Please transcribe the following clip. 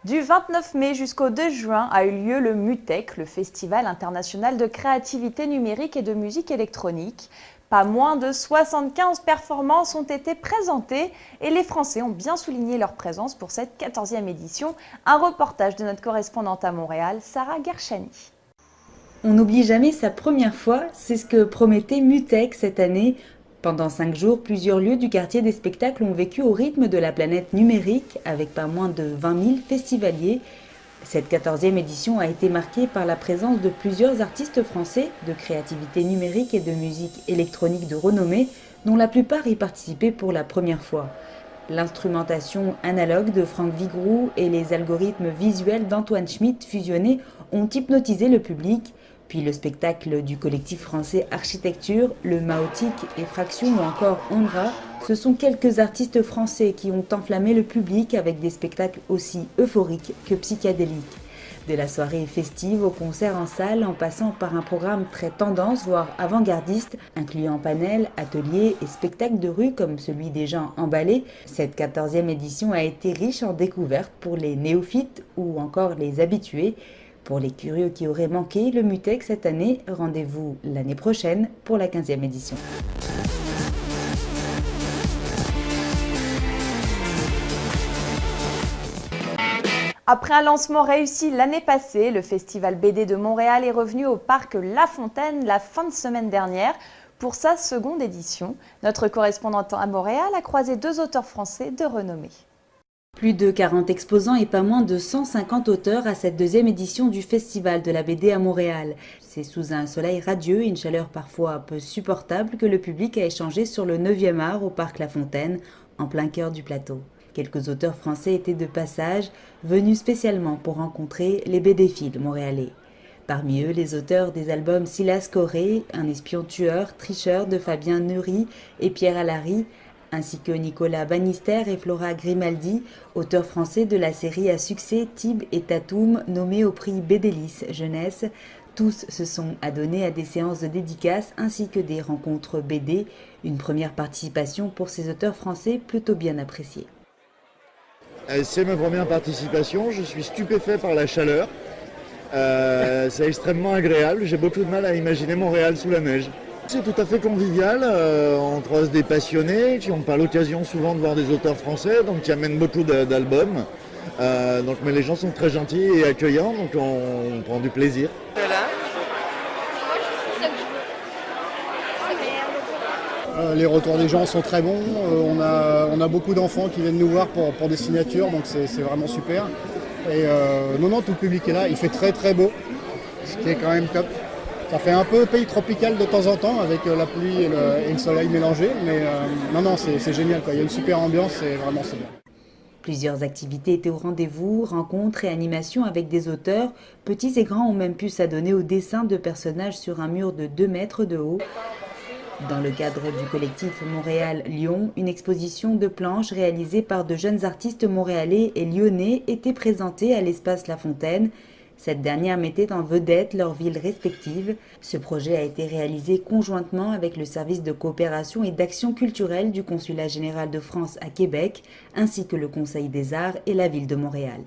Du 29 mai jusqu'au 2 juin a eu lieu le MUTEC, le Festival international de créativité numérique et de musique électronique. Pas moins de 75 performances ont été présentées et les Français ont bien souligné leur présence pour cette 14e édition. Un reportage de notre correspondante à Montréal, Sarah Gershani. On n'oublie jamais sa première fois, c'est ce que promettait MUTEC cette année. Pendant 5 jours, plusieurs lieux du quartier des spectacles ont vécu au rythme de la planète numérique, avec pas moins de 20 000 festivaliers. Cette 14e édition a été marquée par la présence de plusieurs artistes français de créativité numérique et de musique électronique de renommée, dont la plupart y participaient pour la première fois. L'instrumentation analogue de Franck Vigroux et les algorithmes visuels d'Antoine Schmitt fusionnés ont hypnotisé le public. Puis le spectacle du collectif français Architecture, le Maotique et Fraction ou encore Ondra, ce sont quelques artistes français qui ont enflammé le public avec des spectacles aussi euphoriques que psychédéliques. De la soirée festive au concert en salle, en passant par un programme très tendance, voire avant-gardiste, incluant panels, ateliers et spectacles de rue comme celui des gens emballés, cette 14e édition a été riche en découvertes pour les néophytes ou encore les habitués. Pour les curieux qui auraient manqué le MUTEC cette année, rendez-vous l'année prochaine pour la 15e édition. Après un lancement réussi l'année passée, le Festival BD de Montréal est revenu au parc La Fontaine la fin de semaine dernière pour sa seconde édition. Notre correspondante à Montréal a croisé 2 auteurs français de renommée. Plus de 40 exposants et pas moins de 150 auteurs à cette 2e édition du Festival de la BD à Montréal. C'est sous un soleil radieux et une chaleur parfois peu supportable que le public a échangé sur le 9e art au parc La Fontaine, en plein cœur du plateau. Quelques auteurs français étaient de passage, venus spécialement pour rencontrer les BD-philes montréalais. Parmi eux, les auteurs des albums Silas Corré, Un espion tueur, Tricheur de Fabien Neury et Pierre Allary, ainsi que Nicolas Bannister et Flora Grimaldi, auteurs français de la série à succès Tib et Tatoum, nommés au prix BDLIS Jeunesse. Tous se sont adonnés à des séances de dédicaces ainsi que des rencontres BD, une première participation pour ces auteurs français plutôt bien appréciée. C'est ma première participation, je suis stupéfait par la chaleur. C'est extrêmement agréable, j'ai beaucoup de mal à imaginer Montréal sous la neige. C'est tout à fait convivial, on croise des passionnés qui n'ont pas l'occasion souvent de voir des auteurs français, donc qui amènent beaucoup d'albums. Mais les gens sont très gentils et accueillants, donc on prend du plaisir. Les retours des gens sont très bons, on a beaucoup d'enfants qui viennent nous voir pour des signatures, donc c'est vraiment super. Et non, tout le public est là, il fait très très beau, ce qui est quand même top. Ça fait un peu pays tropical de temps en temps avec la pluie et le soleil mélangés, mais c'est génial, quoi. Il y a une super ambiance, c'est bien. Plusieurs activités étaient au rendez-vous, rencontres et animations avec des auteurs. Petits et grands ont même pu s'adonner au dessin de personnages sur un mur de 2 mètres de haut. Dans le cadre du collectif Montréal-Lyon, une exposition de planches réalisée par de jeunes artistes montréalais et lyonnais était présentée à l'espace La Fontaine. Cette dernière mettait en vedette leurs villes respectives. Ce projet a été réalisé conjointement avec le service de coopération et d'action culturelle du Consulat général de France à Québec, ainsi que le Conseil des arts et la ville de Montréal.